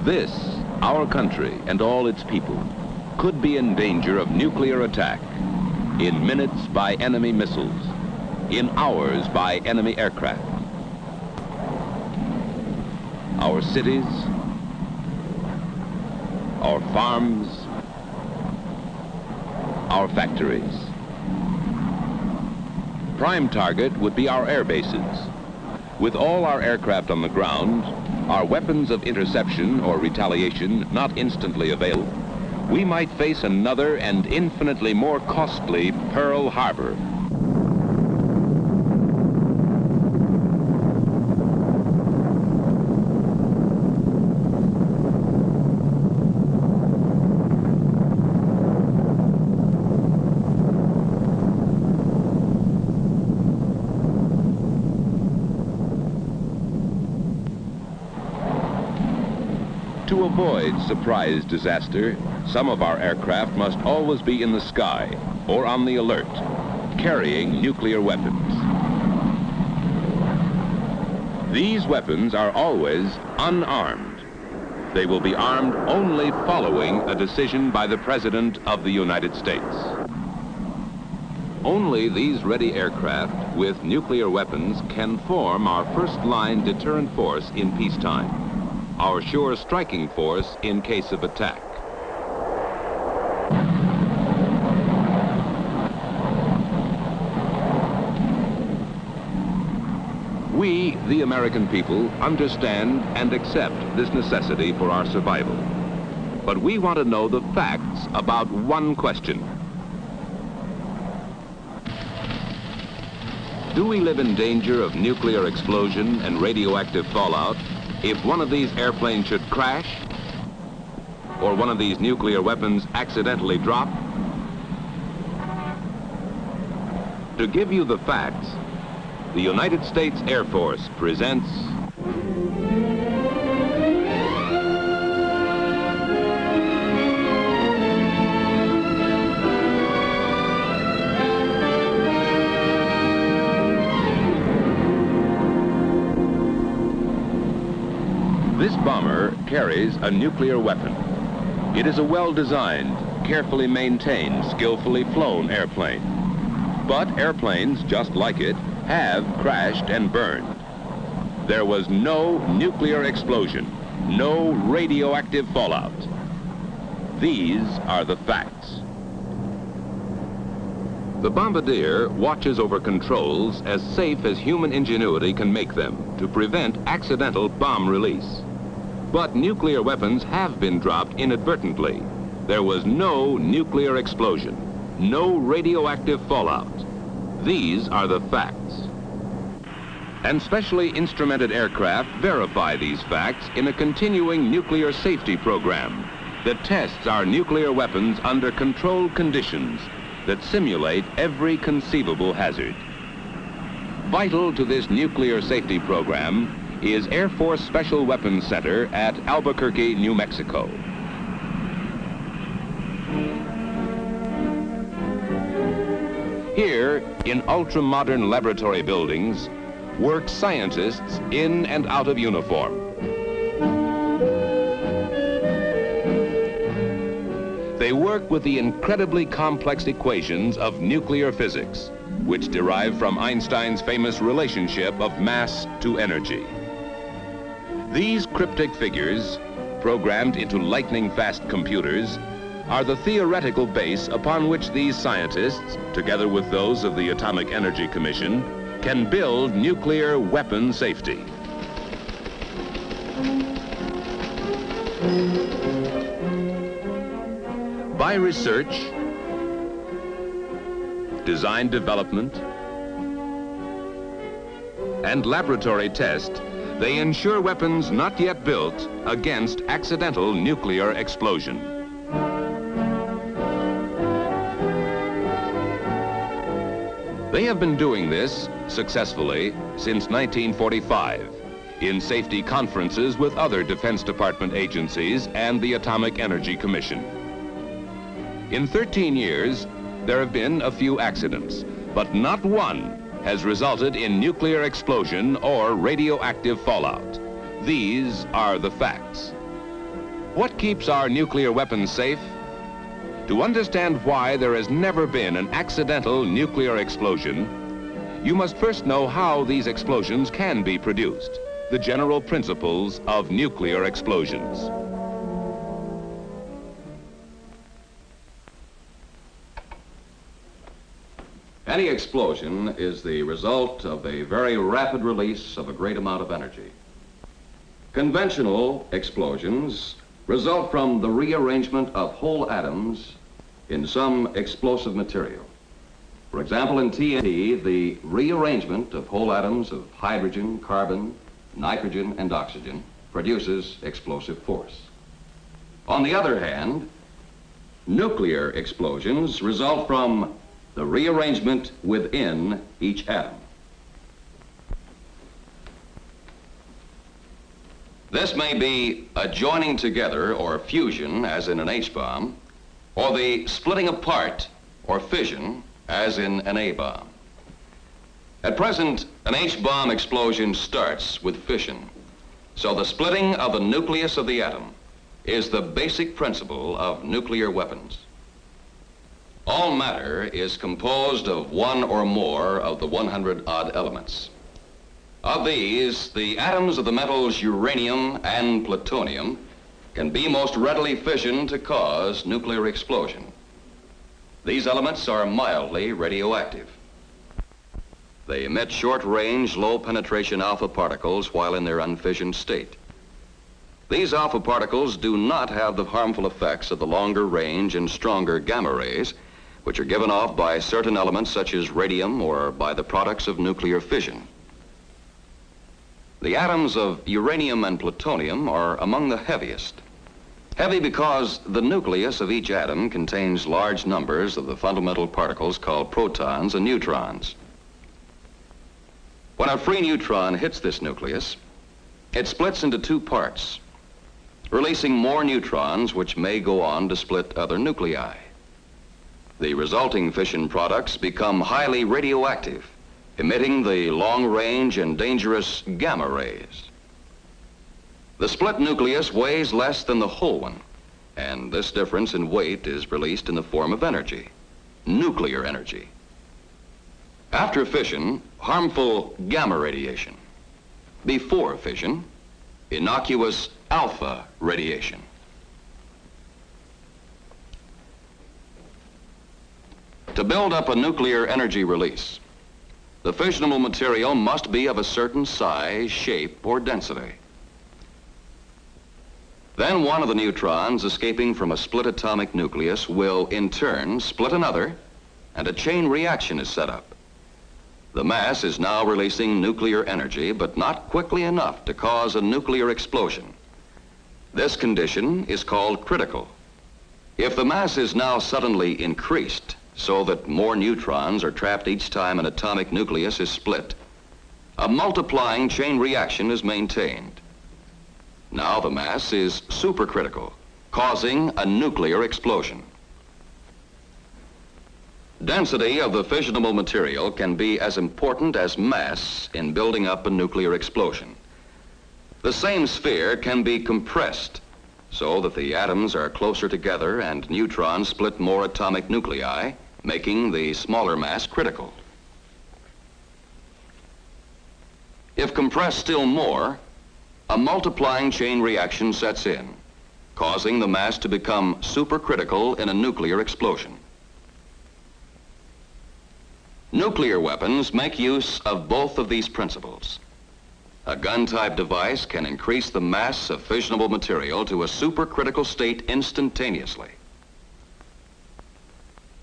This, our country and all its people, could be in danger of nuclear attack in minutes by enemy missiles, in hours by enemy aircraft. Our cities, our farms, our factories. Prime target would be our air bases. With all our aircraft on the ground, our weapons of interception or retaliation not instantly available, we might face another and infinitely more costly Pearl Harbor. To avoid surprise disaster, some of our aircraft must always be in the sky or on the alert, carrying nuclear weapons. These weapons are always unarmed. They will be armed only following a decision by the President of the United States. Only these ready aircraft with nuclear weapons can form our first-line deterrent force in peacetime, our sure striking force in case of attack. We, the American people, understand and accept this necessity for our survival. But we want to know the facts about one question. Do we live in danger of nuclear explosion and radioactive fallout if one of these airplanes should crash, or one of these nuclear weapons accidentally drop? To give you the facts, the United States Air Force presents This bomber carries a nuclear weapon. It is a well-designed, carefully maintained, skillfully flown airplane. But airplanes just like it have crashed and burned. There was no nuclear explosion, no radioactive fallout. These are the facts. The bombardier watches over controls as safe as human ingenuity can make them to prevent accidental bomb release. But nuclear weapons have been dropped inadvertently. There was no nuclear explosion, no radioactive fallout. These are the facts. And specially instrumented aircraft verify these facts in a continuing nuclear safety program that tests our nuclear weapons under controlled conditions that simulate every conceivable hazard. Vital to this nuclear safety program is Air Force Special Weapons Center at Albuquerque, New Mexico. Here, in ultra-modern laboratory buildings, work scientists in and out of uniform. They work with the incredibly complex equations of nuclear physics, which derive from Einstein's famous relationship of mass to energy. These cryptic figures, programmed into lightning-fast computers, are the theoretical base upon which these scientists, together with those of the Atomic Energy Commission, can build nuclear weapon safety. By research, design development, and laboratory test, they ensure weapons not yet built against accidental nuclear explosion. They have been doing this successfully since 1945 in safety conferences with other Defense Department agencies and the Atomic Energy Commission. In 13 years, there have been a few accidents, but not one has resulted in nuclear explosion or radioactive fallout. These are the facts. What keeps our nuclear weapons safe? To understand why there has never been an accidental nuclear explosion, you must first know how these explosions can be produced, the general principles of nuclear explosions. Any explosion is the result of a very rapid release of a great amount of energy. Conventional explosions result from the rearrangement of whole atoms in some explosive material. For example, in TNT, the rearrangement of whole atoms of hydrogen, carbon, nitrogen, and oxygen produces explosive force. On the other hand, nuclear explosions result from the rearrangement within each atom. This may be a joining together or fusion, as in an H-bomb, or the splitting apart or fission, as in an A-bomb. At present, an H-bomb explosion starts with fission. So the splitting of the nucleus of the atom is the basic principle of nuclear weapons. All matter is composed of one or more of the 100-odd elements. Of these, the atoms of the metals uranium and plutonium can be most readily fissioned to cause nuclear explosion. These elements are mildly radioactive. They emit short-range, low-penetration alpha particles while in their unfissioned state. These alpha particles do not have the harmful effects of the longer range and stronger gamma rays, which are given off by certain elements such as radium or by the products of nuclear fission. The atoms of uranium and plutonium are among the heaviest. Heavy because the nucleus of each atom contains large numbers of the fundamental particles called protons and neutrons. When a free neutron hits this nucleus, it splits into two parts, releasing more neutrons which may go on to split other nuclei. The resulting fission products become highly radioactive, emitting the long-range and dangerous gamma rays. The split nucleus weighs less than the whole one, and this difference in weight is released in the form of energy, nuclear energy. After fission, harmful gamma radiation. Before fission, innocuous alpha radiation. To build up a nuclear energy release, the fissionable material must be of a certain size, shape, or density. Then one of the neutrons escaping from a split atomic nucleus will, in turn, split another, and a chain reaction is set up. The mass is now releasing nuclear energy, but not quickly enough to cause a nuclear explosion. This condition is called critical. If the mass is now suddenly increased, so that more neutrons are trapped each time an atomic nucleus is split, a multiplying chain reaction is maintained. Now the mass is supercritical, causing a nuclear explosion. Density of the fissionable material can be as important as mass in building up a nuclear explosion. The same sphere can be compressed so that the atoms are closer together and neutrons split more atomic nuclei, making the smaller mass critical. If compressed still more, a multiplying chain reaction sets in, causing the mass to become supercritical in a nuclear explosion. Nuclear weapons make use of both of these principles. A gun-type device can increase the mass of fissionable material to a supercritical state instantaneously.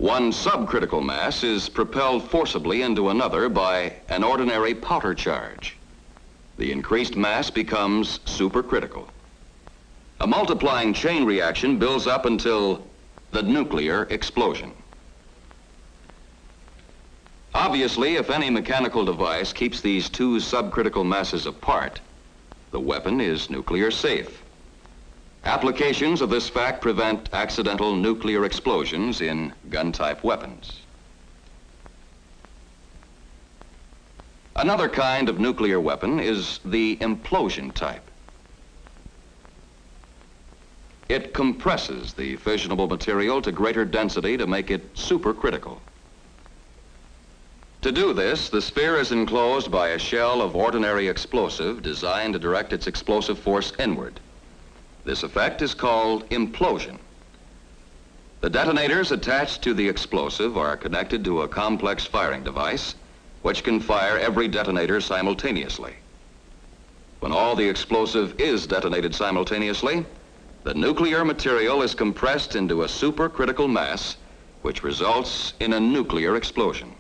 One subcritical mass is propelled forcibly into another by an ordinary powder charge. The increased mass becomes supercritical. A multiplying chain reaction builds up until the nuclear explosion. Obviously, if any mechanical device keeps these two subcritical masses apart, the weapon is nuclear safe. Applications of this fact prevent accidental nuclear explosions in gun-type weapons. Another kind of nuclear weapon is the implosion type. It compresses the fissionable material to greater density to make it supercritical. To do this, the sphere is enclosed by a shell of ordinary explosive designed to direct its explosive force inward. This effect is called implosion. The detonators attached to the explosive are connected to a complex firing device which can fire every detonator simultaneously. When all the explosive is detonated simultaneously, the nuclear material is compressed into a supercritical mass which results in a nuclear explosion.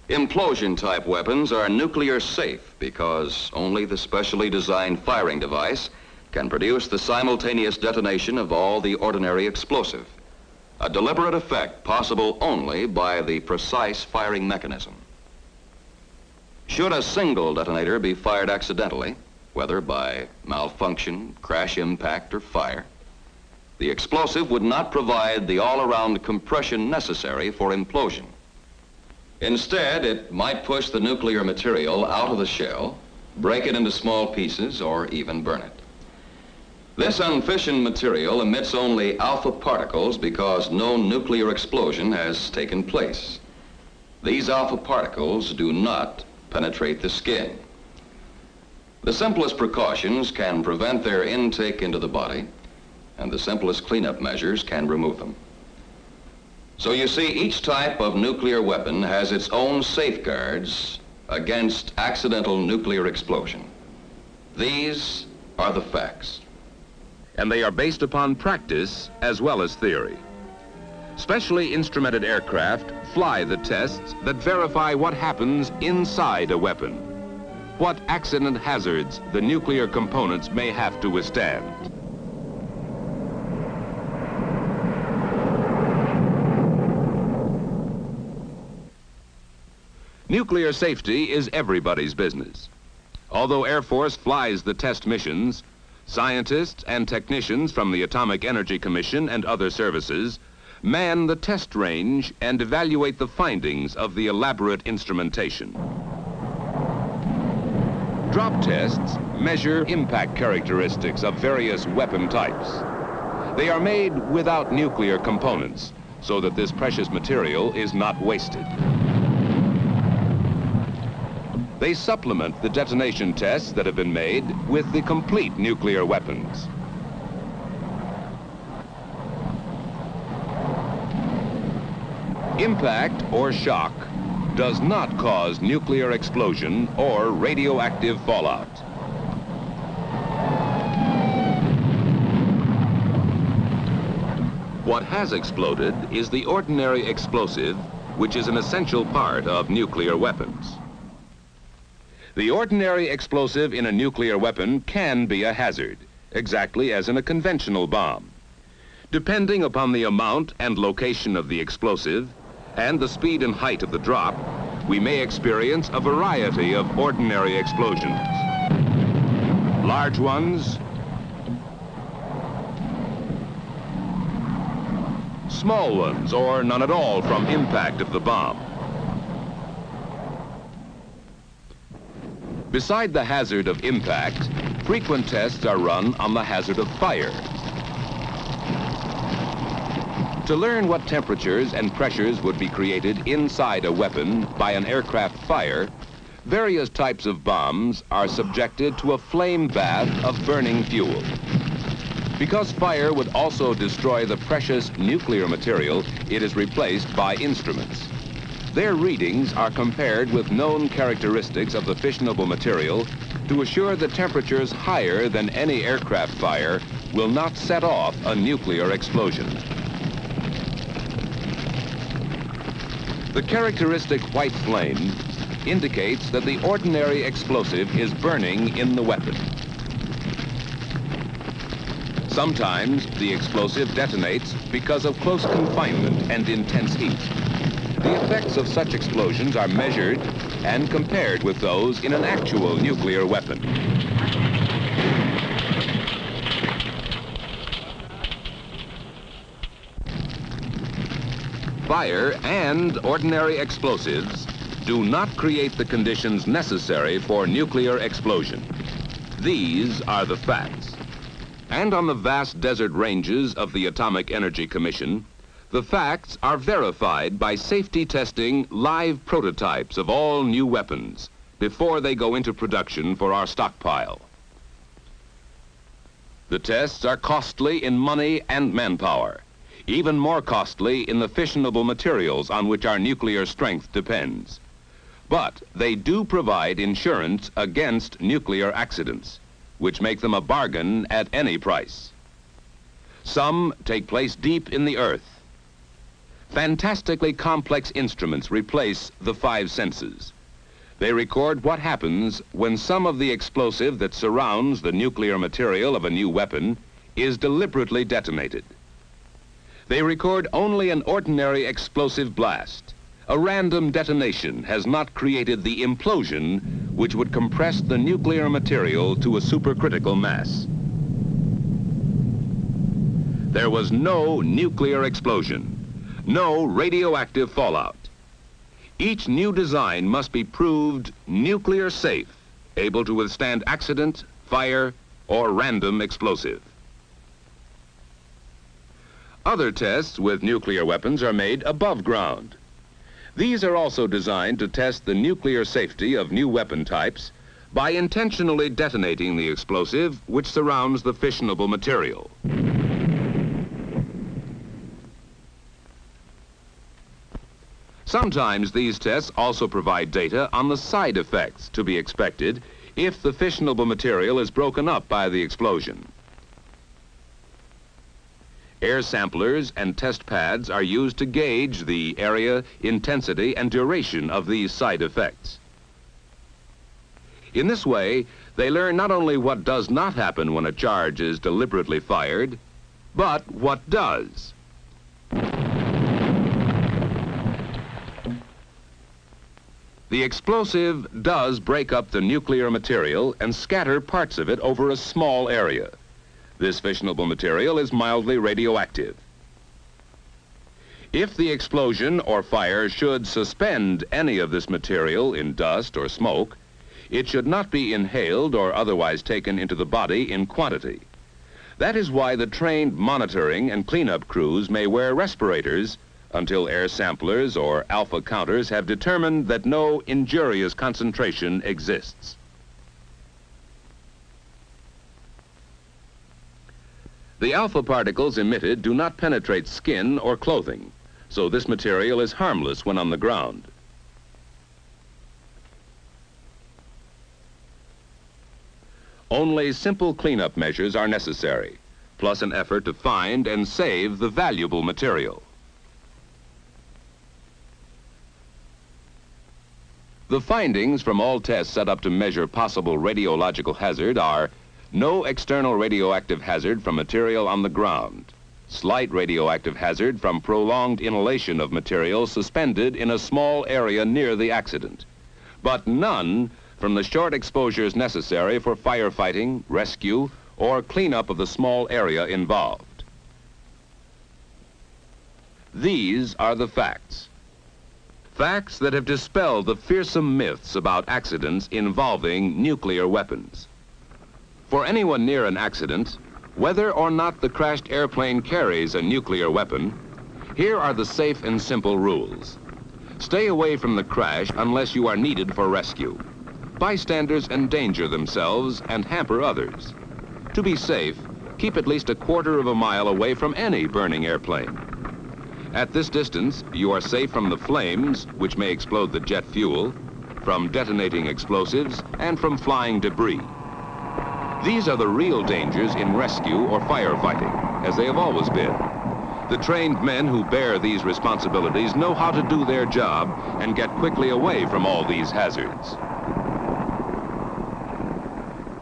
Implosion-type weapons are nuclear safe because only the specially designed firing device can produce the simultaneous detonation of all the ordinary explosive, a deliberate effect possible only by the precise firing mechanism. Should a single detonator be fired accidentally, whether by malfunction, crash impact, or fire, the explosive would not provide the all-around compression necessary for implosion. Instead, it might push the nuclear material out of the shell, break it into small pieces, or even burn it. This unfissioned material emits only alpha particles because no nuclear explosion has taken place. These alpha particles do not penetrate the skin. The simplest precautions can prevent their intake into the body, and the simplest cleanup measures can remove them. So you see, each type of nuclear weapon has its own safeguards against accidental nuclear explosion. These are the facts. And they are based upon practice as well as theory. Specially instrumented aircraft fly the tests that verify what happens inside a weapon, what accident hazards the nuclear components may have to withstand. Nuclear safety is everybody's business. Although Air Force flies the test missions, scientists and technicians from the Atomic Energy Commission and other services man the test range and evaluate the findings of the elaborate instrumentation. Drop tests measure impact characteristics of various weapon types. They are made without nuclear components so that this precious material is not wasted. They supplement the detonation tests that have been made with the complete nuclear weapons. Impact or shock does not cause nuclear explosion or radioactive fallout. What has exploded is the ordinary explosive, which is an essential part of nuclear weapons. The ordinary explosive in a nuclear weapon can be a hazard, exactly as in a conventional bomb. Depending upon the amount and location of the explosive and the speed and height of the drop, we may experience a variety of ordinary explosions. Large ones, small ones, or none at all from impact of the bomb. Beside the hazard of impact, frequent tests are run on the hazard of fire. To learn what temperatures and pressures would be created inside a weapon by an aircraft fire, various types of bombs are subjected to a flame bath of burning fuel. Because fire would also destroy the precious nuclear material, it is replaced by instruments. Their readings are compared with known characteristics of the fissionable material to assure that temperatures higher than any aircraft fire will not set off a nuclear explosion. The characteristic white flame indicates that the ordinary explosive is burning in the weapon. Sometimes the explosive detonates because of close confinement and intense heat. The effects of such explosions are measured and compared with those in an actual nuclear weapon. Fire and ordinary explosives do not create the conditions necessary for nuclear explosion. These are the facts. And on the vast desert ranges of the Atomic Energy Commission, the facts are verified by safety testing live prototypes of all new weapons before they go into production for our stockpile. The tests are costly in money and manpower, even more costly in the fissionable materials on which our nuclear strength depends. But they do provide insurance against nuclear accidents, which make them a bargain at any price. Some take place deep in the earth. Fantastically complex instruments replace the five senses. They record what happens when some of the explosive that surrounds the nuclear material of a new weapon is deliberately detonated. They record only an ordinary explosive blast. A random detonation has not created the implosion which would compress the nuclear material to a supercritical mass. There was no nuclear explosion, no radioactive fallout. Each new design must be proved nuclear safe, able to withstand accident, fire, or random explosive. Other tests with nuclear weapons are made above ground. These are also designed to test the nuclear safety of new weapon types by intentionally detonating the explosive which surrounds the fissionable material. Sometimes these tests also provide data on the side effects to be expected if the fissionable material is broken up by the explosion. Air samplers and test pads are used to gauge the area, intensity, and duration of these side effects. In this way, they learn not only what does not happen when a charge is deliberately fired, but what does. The explosive does break up the nuclear material and scatter parts of it over a small area. This fissionable material is mildly radioactive. If the explosion or fire should suspend any of this material in dust or smoke, it should not be inhaled or otherwise taken into the body in quantity. That is why the trained monitoring and cleanup crews may wear respirators until air samplers or alpha counters have determined that no injurious concentration exists. The alpha particles emitted do not penetrate skin or clothing, so this material is harmless when on the ground. Only simple cleanup measures are necessary, plus an effort to find and save the valuable material. The findings from all tests set up to measure possible radiological hazard are no external radioactive hazard from material on the ground, slight radioactive hazard from prolonged inhalation of material suspended in a small area near the accident, but none from the short exposures necessary for firefighting, rescue, or cleanup of the small area involved. These are the facts. Facts that have dispelled the fearsome myths about accidents involving nuclear weapons. For anyone near an accident, whether or not the crashed airplane carries a nuclear weapon, here are the safe and simple rules. Stay away from the crash unless you are needed for rescue. Bystanders endanger themselves and hamper others. To be safe, keep at least a quarter of a mile away from any burning airplane. At this distance, you are safe from the flames, which may explode the jet fuel, from detonating explosives, and from flying debris. These are the real dangers in rescue or firefighting, as they have always been. The trained men who bear these responsibilities know how to do their job and get quickly away from all these hazards.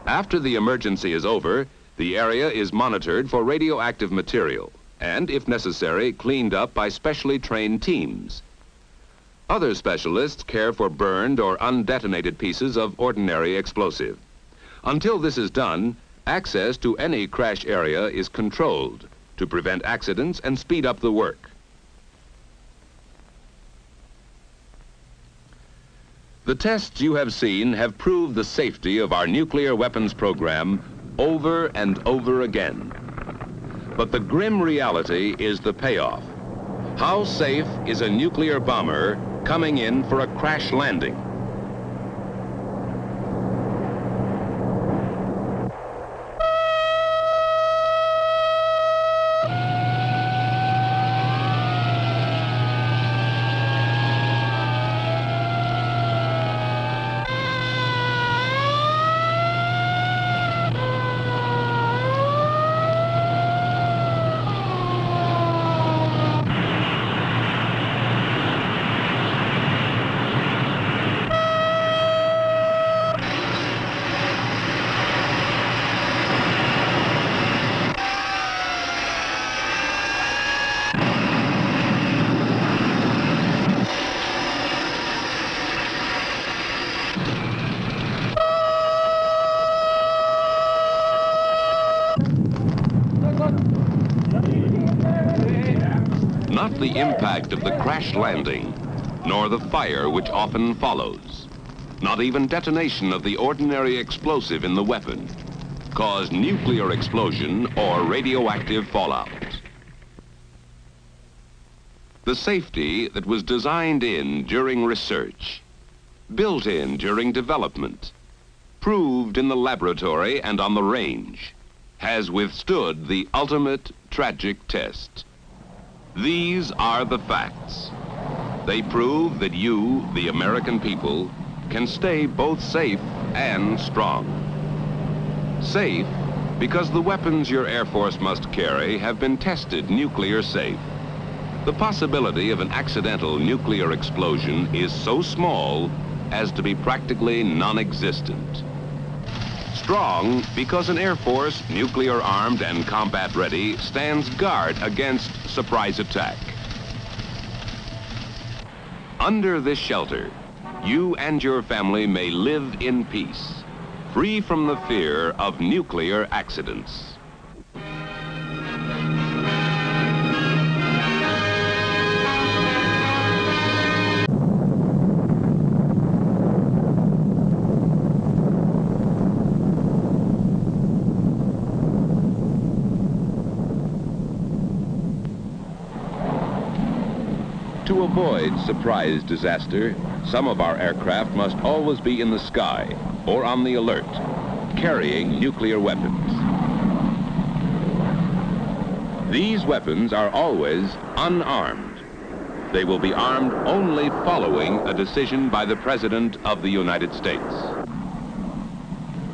After the emergency is over, the area is monitored for radioactive material and, if necessary, cleaned up by specially trained teams. Other specialists care for burned or undetonated pieces of ordinary explosive. Until this is done, access to any crash area is controlled to prevent accidents and speed up the work. The tests you have seen have proved the safety of our nuclear weapons program over and over again. But the grim reality is the payoff. How safe is a nuclear bomber coming in for a crash landing? Not the impact of the crash landing, nor the fire which often follows, not even detonation of the ordinary explosive in the weapon, cause nuclear explosion or radioactive fallout. The safety that was designed in during research, built in during development, proved in the laboratory and on the range, has withstood the ultimate tragic test. These are the facts. They prove that you, the American people, can stay both safe and strong. Safe because the weapons your Air Force must carry have been tested nuclear safe. The possibility of an accidental nuclear explosion is so small as to be practically non-existent. Strong because an Air Force, nuclear armed and combat ready, stands guard against surprise attack. Under this shelter, you and your family may live in peace, free from the fear of nuclear accidents. To avoid surprise disaster, some of our aircraft must always be in the sky or on the alert, carrying nuclear weapons. These weapons are always unarmed. They will be armed only following a decision by the President of the United States.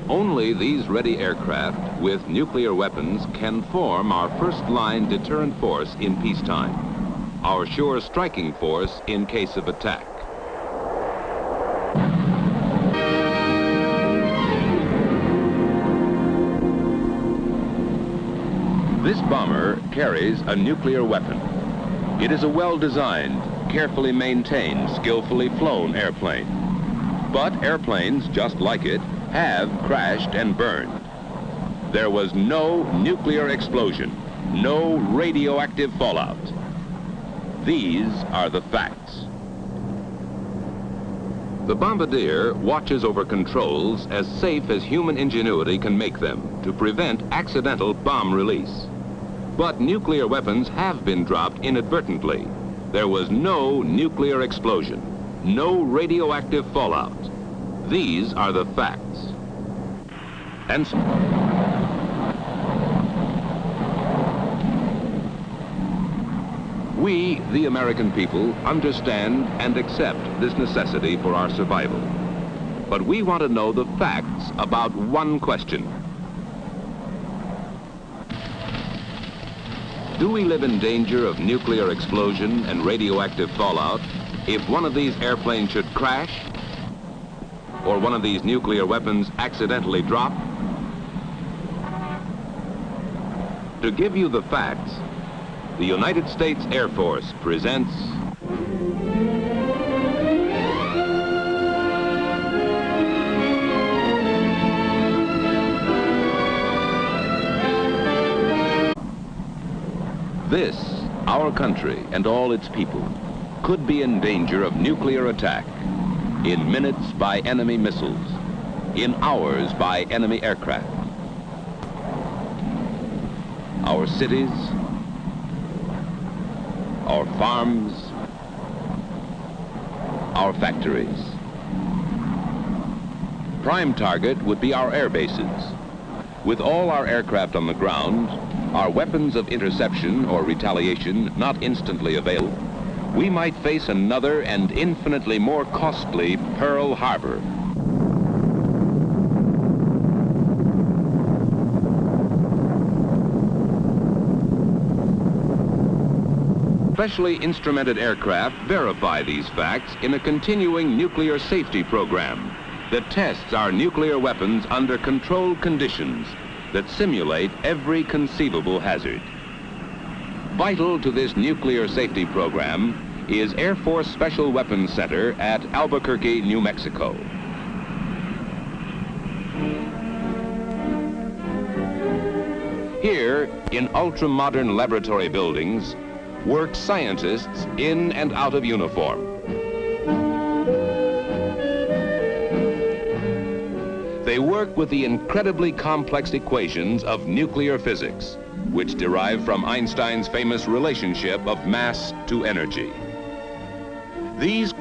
Only these ready aircraft with nuclear weapons can form our first-line deterrent force in peacetime, our sure striking force in case of attack. This bomber carries a nuclear weapon. It is a well-designed, carefully maintained, skillfully flown airplane. But airplanes just like it have crashed and burned. There was no nuclear explosion, no radioactive fallout. These are the facts. The bombardier watches over controls as safe as human ingenuity can make them to prevent accidental bomb release. But nuclear weapons have been dropped inadvertently. There was no nuclear explosion, no radioactive fallout. These are the facts. And we, the American people, understand and accept this necessity for our survival. But we want to know the facts about one question. Do we live in danger of nuclear explosion and radioactive fallout if one of these airplanes should crash or one of these nuclear weapons accidentally drop? To give you the facts, the United States Air Force presents this, our country and all its people, could be in danger of nuclear attack. in minutes by enemy missiles, in hours by enemy aircraft. Our cities, our farms, our factories. Prime target would be our air bases. With all our aircraft on the ground, our weapons of interception or retaliation not instantly available, we might face another and infinitely more costly Pearl Harbor. Specially instrumented aircraft verify these facts in a continuing nuclear safety program that tests our nuclear weapons under controlled conditions that simulate every conceivable hazard. Vital to this nuclear safety program is Air Force Special Weapons Center at Albuquerque, New Mexico. Here, in ultra-modern laboratory buildings, work scientists in and out of uniform. They work with the incredibly complex equations of nuclear physics, which derive from Einstein's famous relationship of mass to energy. These